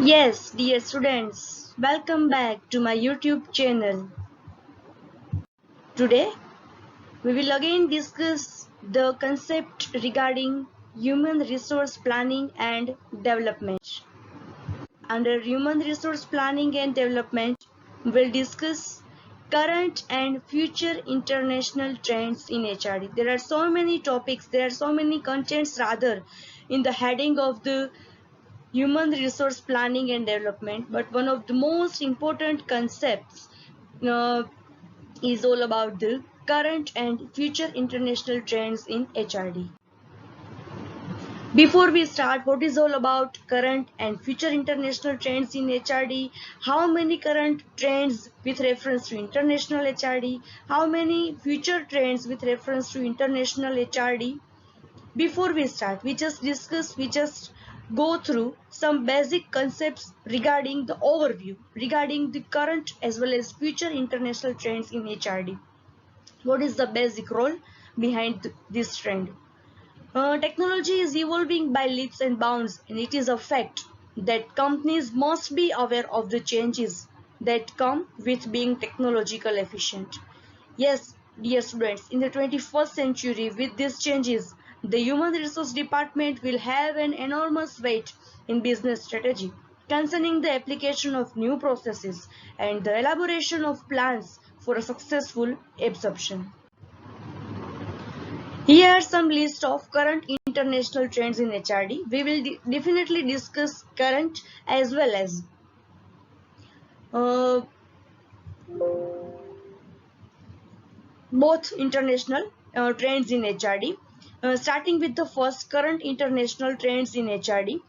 Yes, dear students, welcome back to my YouTube channel. Today, we will again discuss the concept regarding human resource planning and development. Under human resource planning and development, we will discuss current and future international trends in HRD. There are so many topics, there are so many contents rather in the heading of the human resource planning and development, but one of the most important concepts uh, is all about the current and future international trends in HRD. Before we start, what is all about current and future international trends in HRD? How many current trends with reference to international HRD? How many future trends with reference to international HRD? Before we start, we just go through some basic concepts regarding the overview, regarding the current as well as future international trends in HRD. What is the basic role behind this trend? Technology is evolving by leaps and bounds, and it is a fact that companies must be aware of the changes that come with being technological efficient. Yes, dear students, in the 21st century, with these changes, the human resource department will have an enormous weight in business strategy concerning the application of new processes and the elaboration of plans for a successful absorption. Here are some list of current international trends in HRD. We will definitely discuss current as well as uh, both international trends in HRD. Starting with the first current international trends in HRD.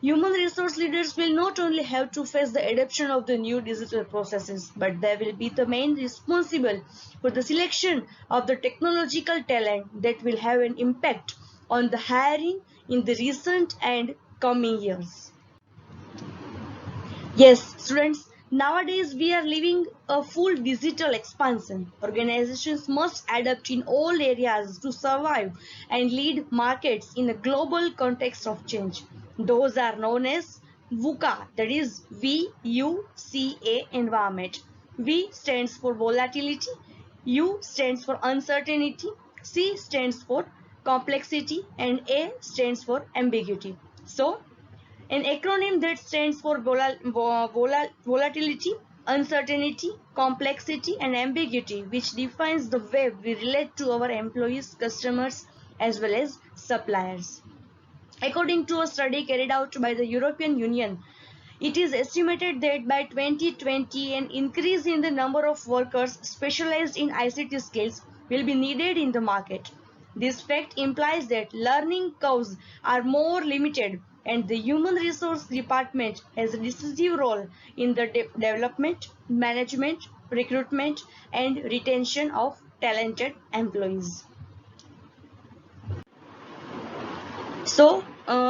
Human resource leaders will not only have to face the adoption of the new digital processes, but they will be the main responsible for the selection of the technological talent that will have an impact on the hiring in the recent and coming years. Yes, students, nowadays we are living a full digital expansion. Organizations must adapt in all areas to survive and lead markets in a global context of change. Those are known as VUCA, that is VUCA environment. V stands for volatility, U stands for uncertainty, C stands for complexity, and A stands for ambiguity. So, an acronym that stands for volatility, uncertainty, complexity, and ambiguity, which defines the way we relate to our employees, customers, as well as suppliers. According to a study carried out by the European Union, it is estimated that by 2020, an increase in the number of workers specialized in ICT skills will be needed in the market. This fact implies that learning curves are more limited, and the human resource department has a decisive role in the development, management, recruitment, and retention of talented employees. So,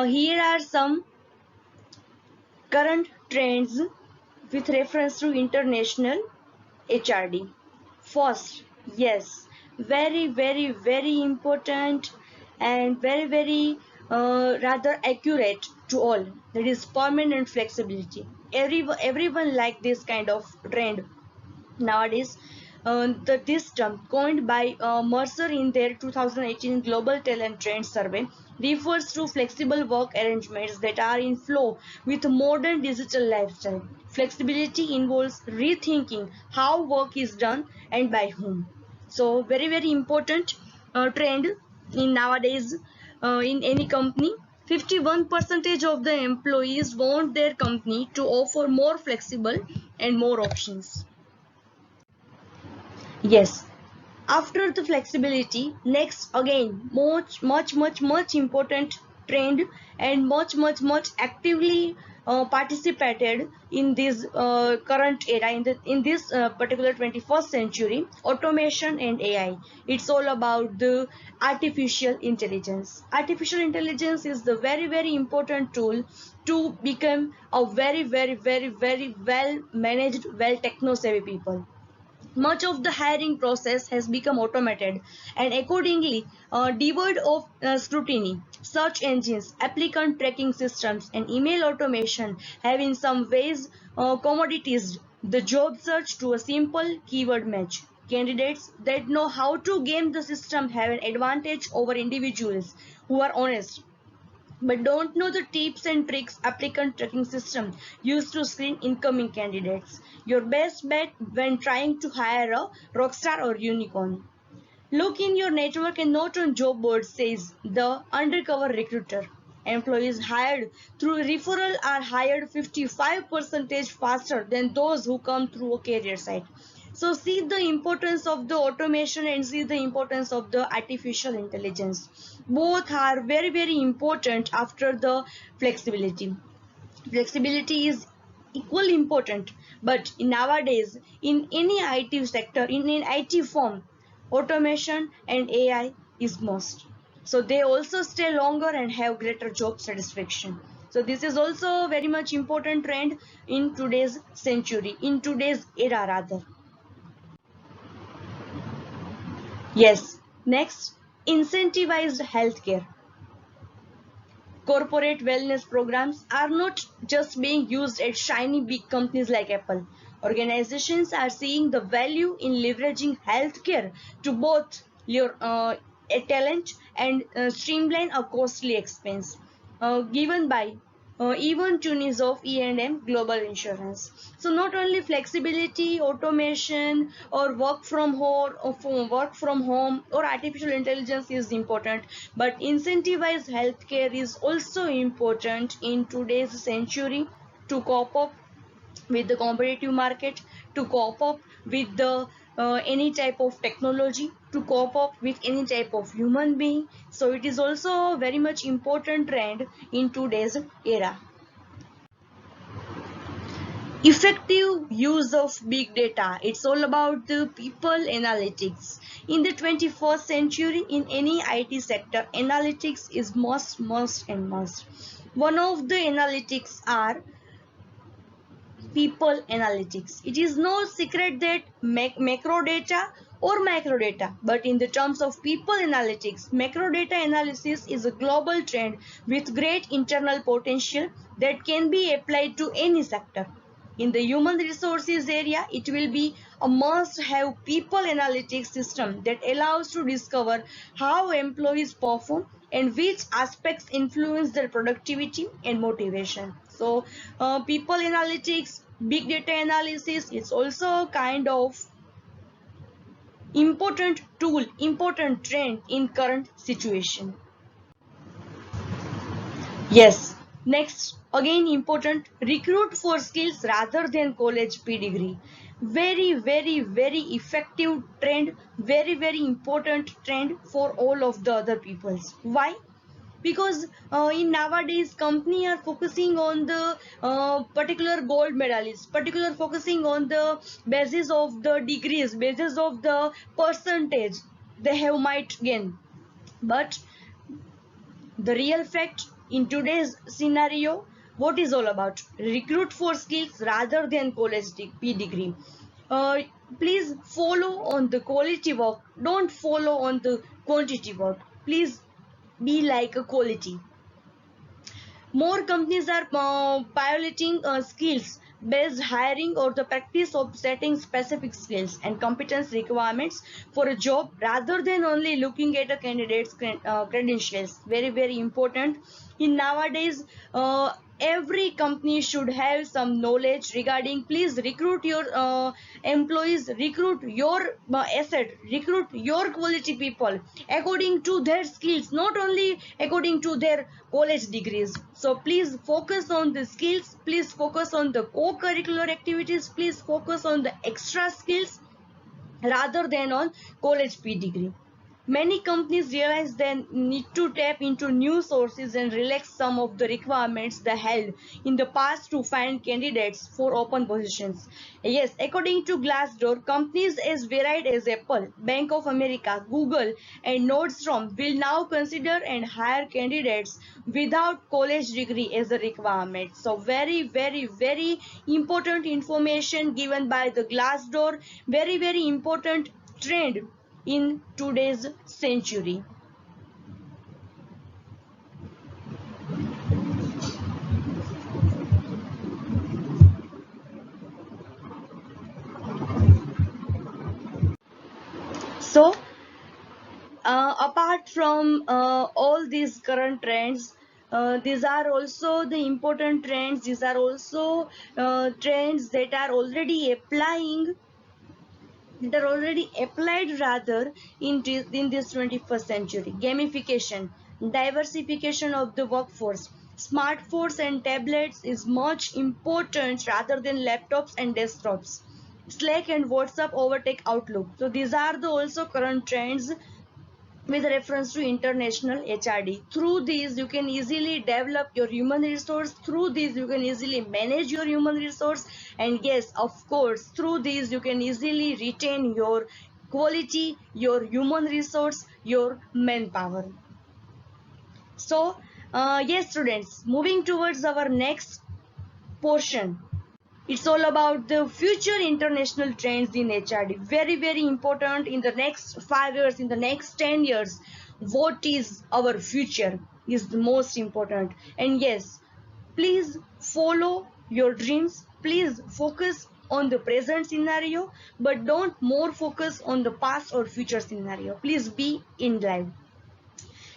here are some current trends with reference to international HRD. First, yes, very important and very rather accurate to all. That is permanent flexibility. Everyone like this kind of trend nowadays. This term, coined by Mercer in their 2018 Global Talent Trend Survey, refers to flexible work arrangements that are in flow with a modern digital lifestyle. Flexibility involves rethinking how work is done and by whom. So, very important trend in nowadays in any company. 51% of the employees want their company to offer more flexible and more options. Yes. After the flexibility, next again much important trend and much actively participated in this current era in this particular 21st century, automation and AI. It's all about the artificial intelligence. Artificial intelligence is the very important tool to become a very well managed, well techno savvy people. Much of the hiring process has become automated and accordingly devoid of scrutiny. Search engines, applicant tracking systems, and email automation have in some ways commoditized the job search to a simple keyword match. Candidates that know how to game the system have an advantage over individuals who are honest but don't know the tips and tricks applicant tracking system used to screen incoming candidates. Your best bet when trying to hire a rockstar or unicorn. Look in your network and not on job boards, says the undercover recruiter. Employees hired through referral are hired 55% faster than those who come through a career site. So see the importance of the automation and see the importance of the artificial intelligence. Both are very important after the flexibility. Flexibility is equally important, but nowadays in any IT sector, in an IT firm, automation and AI is must. So they also stay longer and have greater job satisfaction. So this is also a very much important trend in today's century, in today's era rather. Yes, next, incentivized healthcare. Corporate wellness programs are not just being used at shiny big companies like Apple. Organizations are seeing the value in leveraging healthcare to both your a talent and streamline a costly expense given by even Tunis of E&M Global Insurance. So not only flexibility, automation, or work from home, or artificial intelligence is important, but incentivized healthcare is also important in today's century to cope up with the competitive market, to cope up with the any type of technology, to cope up with any type of human being. So it is also a very much important trend in today's era. Effective use of big data. It's all about the people analytics. In the 21st century, in any IT sector, analytics is must. One of the analytics are people analytics. It is no secret that macro data or micro data, but in the terms of people analytics, macro data analysis is a global trend with great internal potential that can be applied to any sector. In the human resources area, it will be a must-have people analytics system that allows to discover how employees perform and which aspects influence their productivity and motivation. So, people analytics, big data analysis is also a kind of important tool, important trend in current situation. Yes. Next, again important, recruit for skills rather than college pedigree. Very effective trend, very important trend for all of the other peoples. Why? Because in nowadays company are focusing on the particular gold medalists, particular focusing on the basis of the degrees, basis of the percentage they have might gain. But the real fact in today's scenario, what is all about? Recruit for skills rather than college degree. Uh, Please follow on the quality work. Don't follow on the quantity work. Please be like a quality. More companies are piloting skills based hiring or the practice of setting specific skills and competence requirements for a job rather than only looking at a candidate's credentials. Very important. In nowadays, every company should have some knowledge regarding, please recruit your employees, recruit your asset, recruit your quality people according to their skills, not only according to their college degrees. So please focus on the skills, please focus on the co-curricular activities, please focus on the extra skills rather than on college pedigree. Many companies realize they need to tap into new sources and relax some of the requirements they held in the past to find candidates for open positions. Yes, according to Glassdoor, companies as varied as Apple, Bank of America, Google, and Nordstrom will now consider and hire candidates without college degree as a requirement. So very important information given by the Glassdoor. Very important trend in today's century. So apart from all these current trends, these are also the important trends. These are also trends that are already applied rather in this 21st century. Gamification, diversification of the workforce, smartphones and tablets is much important rather than laptops and desktops. Slack and WhatsApp overtake Outlook. So these are the also current trends with reference to international HRD. Through these, you can easily develop your human resource. Through these, you can easily manage your human resource. And yes, of course, through these, you can easily retain your quality, your human resource, your manpower. So, yes, students, moving towards our next portion. It's all about the future international trends in HRD. Very important in the next 5 years, in the next 10 years. What is our future is the most important. And yes, please follow your dreams. Please focus on the present scenario, but don't more focus on the past or future scenario. Please be in life.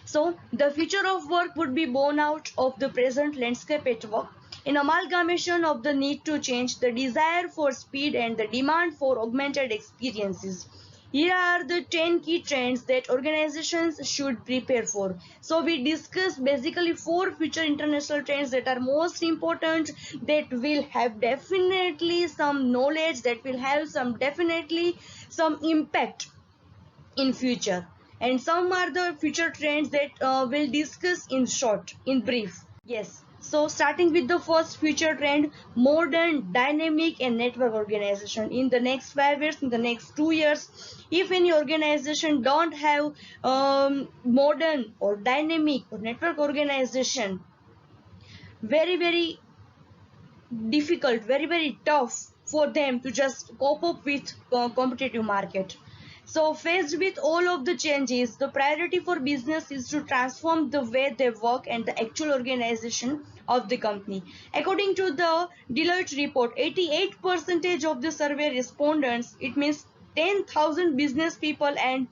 So the future of work would be born out of the present landscape at work, an amalgamation of the need to change, the desire for speed, and the demand for augmented experiences. Here are the 10 key trends that organizations should prepare for. So we discussed basically 4 future international trends that are most important, that will have definitely some knowledge, that will have some definitely some impact in future, and some are the future trends that we'll discuss in short, in brief. Yes, so starting with the first future trend, modern, dynamic and network organization. In the next 5 years, in the next 2 years, if any organization don't have modern or dynamic or network organization, very difficult, very tough for them to just cope up with competitive market. So faced with all of the changes, the priority for business is to transform the way they work and the actual organization of the company. According to the Deloitte report, 88% of the survey respondents, it means 10,000 business people and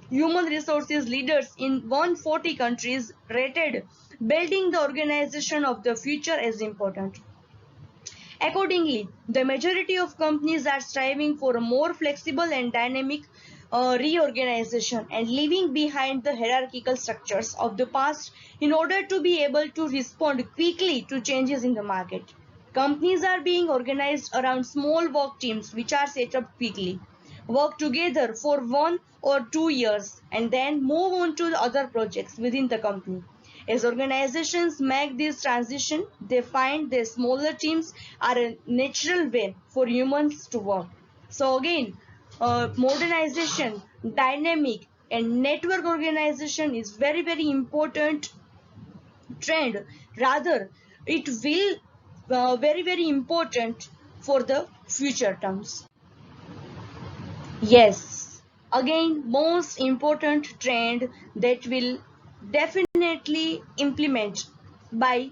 human resources leaders in 140 countries, rated building the organization of the future as important. Accordingly, the majority of companies are striving for a more flexible and dynamic reorganization and leaving behind the hierarchical structures of the past in order to be able to respond quickly to changes in the market. Companies are being organized around small work teams which are set up quickly, work together for 1 or 2 years, and then move on to the other projects within the company. As organizations make this transition, they find that smaller teams are a natural way for humans to work. So again, modernization, dynamic and network organization is very important trend. Rather, it will very important for the future terms. Yes, again, most important trend that will definitely implement by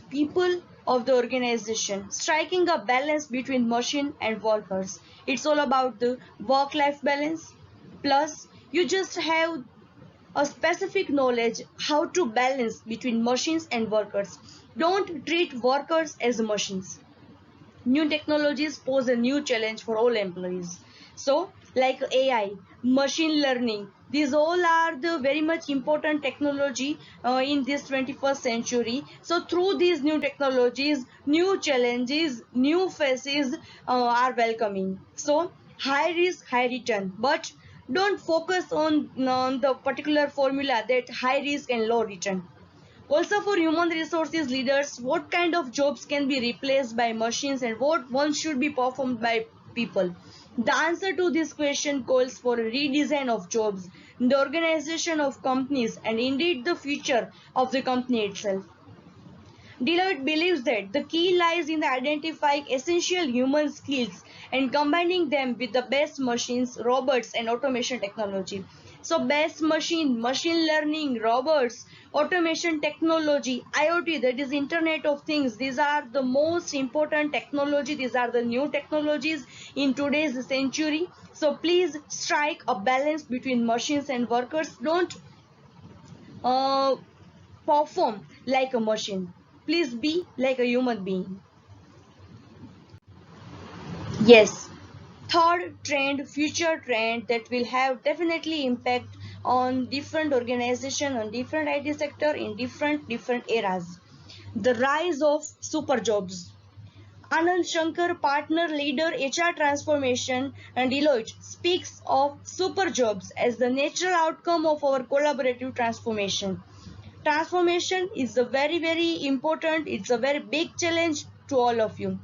people of the organization, striking a balance between machine and workers. It's all about the work-life balance. Plus, you just have a specific knowledge how to balance between machines and workers. Don't treat workers as machines. New technologies pose a new challenge for all employees. So, like AI, machine learning, these all are the very much important technology in this 21st century. So, through these new technologies, new challenges, new faces are welcoming. So, high risk, high return, but Don't focus on the particular formula that high risk and low return. Also, for human resources leaders, what kind of jobs can be replaced by machines and what ones should be performed by people? The answer to this question calls for a redesign of jobs, the organization of companies, and indeed the future of the company itself. Deloitte believes that the key lies in identifying essential human skills and combining them with the best machines, robots, and automation technology. So, best machine learning, robots, automation technology, IoT, that is Internet of Things. These are the most important technology. These are the new technologies in today's century. So, please strike a balance between machines and workers. Don't uh, perform like a machine. Please be like a human being. Yes. Third trend, future trend that will have definitely impact on different organization, on different IT sector in different eras. The rise of super jobs. Anand Shankar, partner leader HR transformation and Deloitte, speaks of super jobs as the natural outcome of our collaborative transformation. Transformation is a very important, it's a very big challenge to all of you.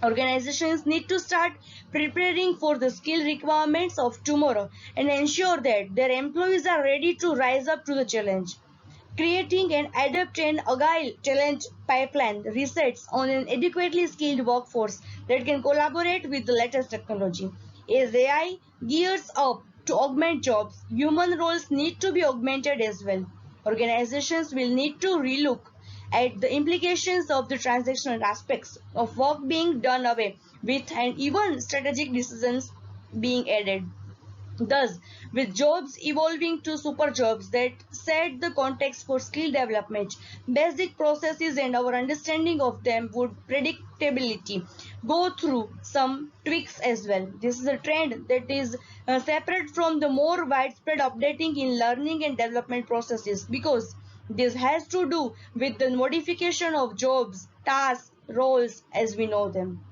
Organizations need to start preparing for the skill requirements of tomorrow and ensure that their employees are ready to rise up to the challenge. Creating an adept and agile challenge pipeline resets on an adequately skilled workforce that can collaborate with the latest technology. As AI gears up to augment jobs, human roles need to be augmented as well. Organizations will need to relook at the implications of the transactional aspects of work being done away with and even strategic decisions being added. Thus, with jobs evolving to super jobs that set the context for skill development, basic processes and our understanding of them would predictability go through some tweaks as well. This is a trend that is separate from the more widespread updating in learning and development processes because this has to do with the modification of jobs, tasks, roles as we know them.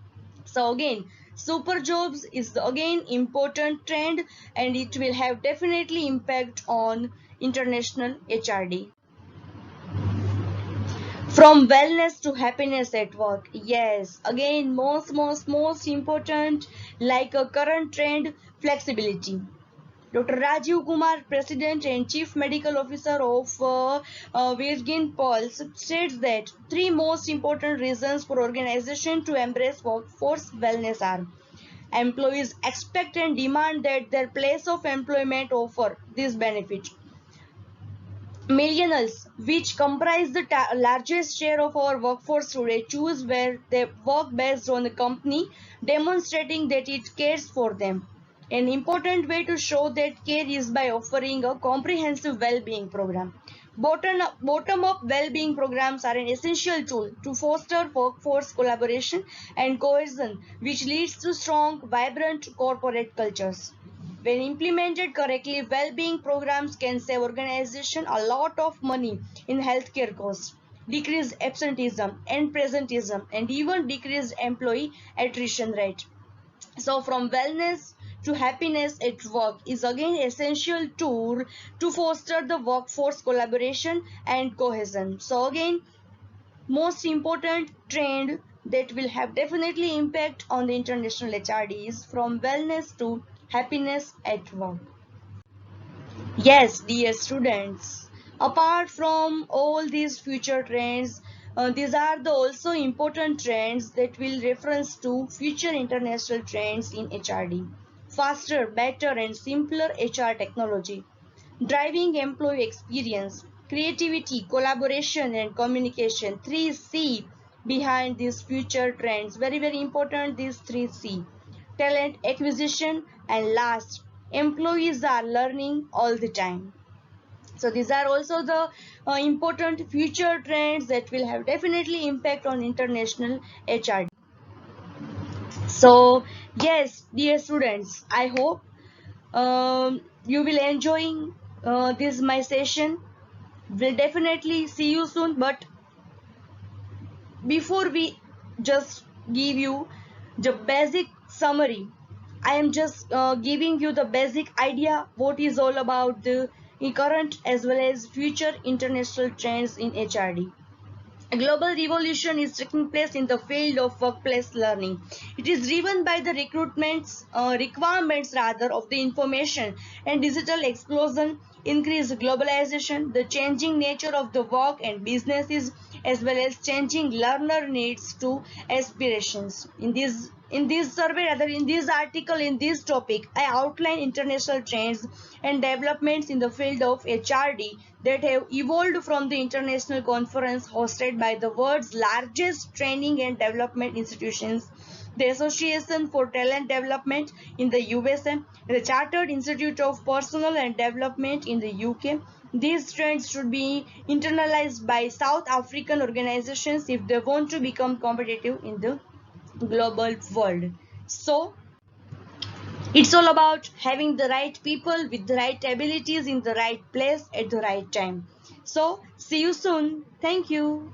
So again, super jobs is again important trend and it will have definitely impact on international HRD. From wellness to happiness at work. Yes, again most important like a current trend, flexibility. Dr. Rajiv Kumar, President and Chief Medical Officer of Virgin Pulse, states that three most important reasons for organization to embrace workforce wellness are: employees expect and demand that their place of employment offer this benefit. Millennials, which comprise the largest share of our workforce today, choose where they work based on the company, demonstrating that it cares for them. An important way to show that care is by offering a comprehensive well-being program. Bottom-up well-being programs are an essential tool to foster workforce collaboration and cohesion, which leads to strong, vibrant corporate cultures. When implemented correctly, well-being programs can save organizations a lot of money in healthcare costs, decrease absenteeism and presenteeism, and even decrease employee attrition rate. So from wellness to happiness at work is again essential tool to foster the workforce collaboration and cohesion. So again, most important trend that will have definitely impact on the international HRDs from wellness to happiness at work. Yes, dear students, apart from all these future trends, these are the also important trends that will reference to future international trends in HRD. Faster, better and simpler HR technology, driving employee experience, creativity, collaboration and communication. 3C behind these future trends. Very important, these 3C. Talent acquisition and last, employees are learning all the time. So these are also the important future trends that will have definitely impact on international HR. So yes, dear students, I hope you will enjoying this my session. We'll definitely see you soon, but before we just give you the basic summary I am just giving you the basic idea what is all about the current as well as future international trends in HRD. A global revolution is taking place in the field of workplace learning. It is driven by the requirements rather of the information and digital explosion, increased globalization, the changing nature of the work and businesses, as well as changing learner needs to aspirations. In this survey, rather in this article, in this topic, I outline international trends and developments in the field of HRD that have evolved from the international conference hosted by the world's largest training and development institutions, the Association for Talent Development in the USA, the Chartered Institute of Personnel and Development in the UK. These trends should be internalized by South African organizations if they want to become competitive in the global world. So it's all about having the right people with the right abilities in the right place at the right time. So see you soon. Thank you.